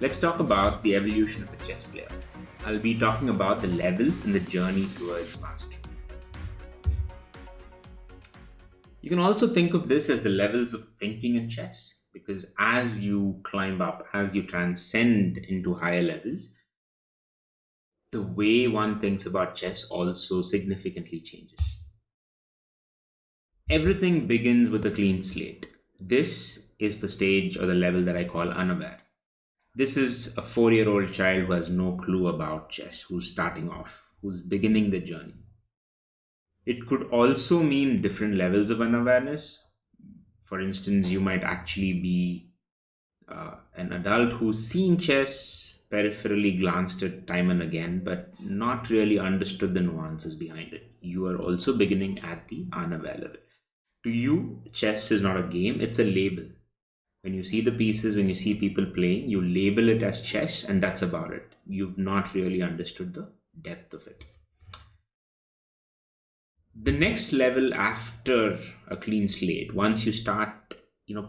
Let's talk about the evolution of a chess player. I'll be talking about the levels in the journey towards mastery. You can also think of this as the levels of thinking in chess, because as you climb up, as you transcend into higher levels, the way one thinks about chess also significantly changes. Everything begins with a clean slate. This is the stage or the level that I call unaware. This is a 4-year-old child who has no clue about chess, who's starting off, who's beginning the journey. It could also mean different levels of unawareness. For instance, you might actually be an adult who's seen chess, peripherally glanced at time and again, but not really understood the nuances behind it. You are also beginning at the unaware level. To you, chess is not a game, it's a label. When you see the pieces, when you see people playing, you label it as chess, and that's about it. You've not really understood the depth of it. The next level after a clean slate, once you start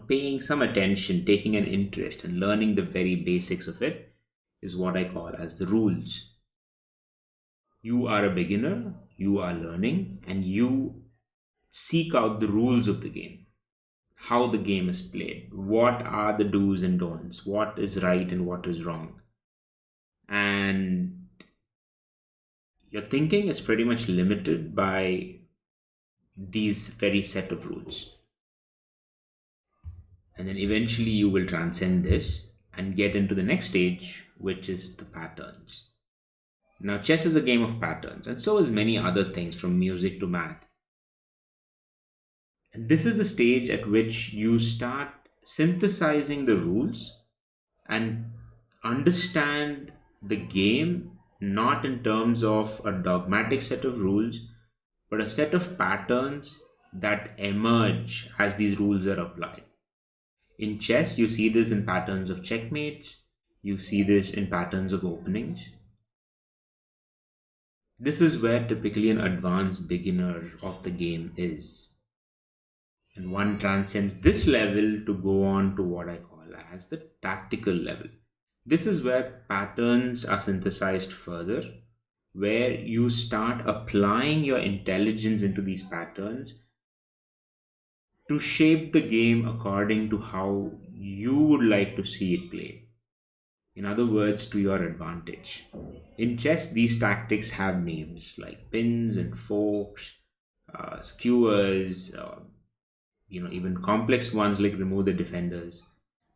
paying some attention, taking an interest, and learning the very basics of it, is what I call as the rules. You are a beginner, you are learning, and you seek out the rules of the game, how the game is played, what are the do's and don'ts, what is right and what is wrong. And your thinking is pretty much limited by these very set of rules. And then eventually you will transcend this and get into the next stage, which is the patterns. Now, chess is a game of patterns, and so is many other things from music to math. And this is the stage at which you start synthesizing the rules and understand the game not in terms of a dogmatic set of rules, but a set of patterns that emerge as these rules are applied. In chess, you see this in patterns of checkmates, you see this in patterns of openings. This is where typically an advanced beginner of the game is. And one transcends this level to go on to what I call as the tactical level. This is where patterns are synthesized further, where you start applying your intelligence into these patterns to shape the game according to how you would like to see it played. In other words, to your advantage. In chess, these tactics have names like pins and forks, skewers, even complex ones like remove the defenders.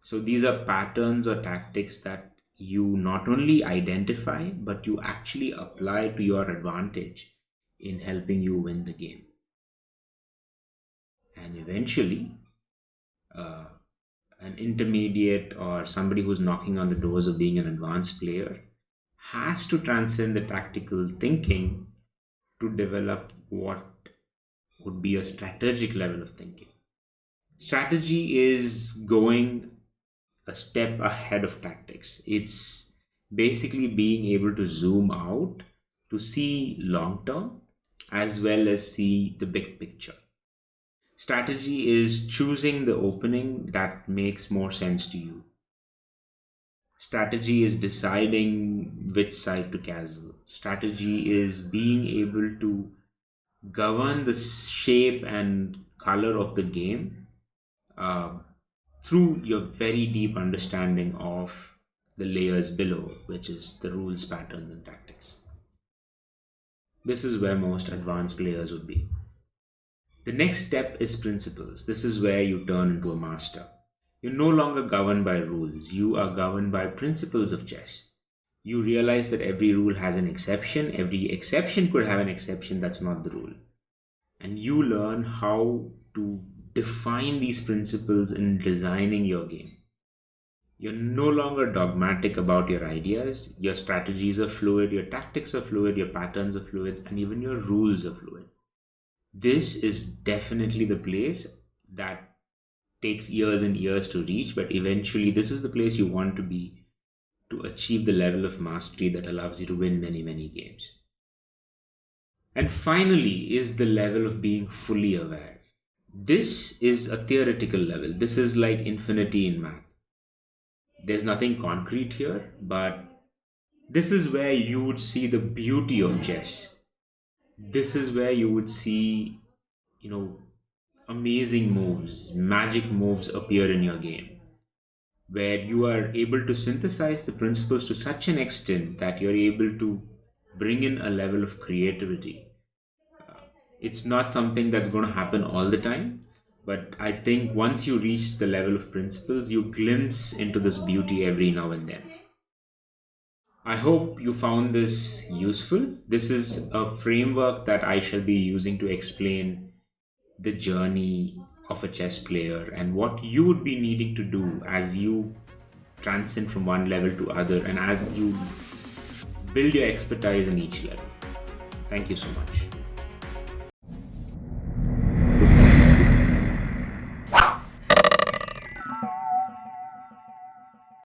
So these are patterns or tactics that you not only identify, but you actually apply to your advantage in helping you win the game. And eventually, uh, an intermediate or somebody who's knocking on the doors of being an advanced player has to transcend the tactical thinking to develop what would be a strategic level of thinking. Strategy is going a step ahead of tactics. It's basically being able to zoom out to see long term as well as see the big picture. Strategy is choosing the opening that makes more sense to you. Strategy is deciding which side to castle. Strategy is being able to govern the shape and color of the game uh, through your very deep understanding of the layers below, which is the rules, patterns, and tactics. This is where most advanced players would be. The next step is principles. This is where you turn into a master. You're no longer governed by rules, you are governed by principles of chess. You realize that every rule has an exception, every exception could have an exception that's not the rule. And you learn how to define these principles in designing your game. You're no longer dogmatic about your ideas, your strategies are fluid, your tactics are fluid, your patterns are fluid, and even your rules are fluid. This is definitely the place that takes years and years to reach, but eventually, this is the place you want to be to achieve the level of mastery that allows you to win many, many games. And finally, is the level of being fully aware. This is a theoretical level. This is like infinity in math. There's nothing concrete here, but this is where you would see the beauty of chess. This is where you would see, you know, amazing moves, magic moves appear in your game, where you are able to synthesize the principles to such an extent that you're able to bring in a level of creativity. It's not something that's going to happen all the time, but I think once you reach the level of principles, you glimpse into this beauty every now and then. I hope you found this useful. This is a framework that I shall be using to explain the journey of a chess player and what you would be needing to do as you transcend from one level to other and as you build your expertise in each level. Thank you so much.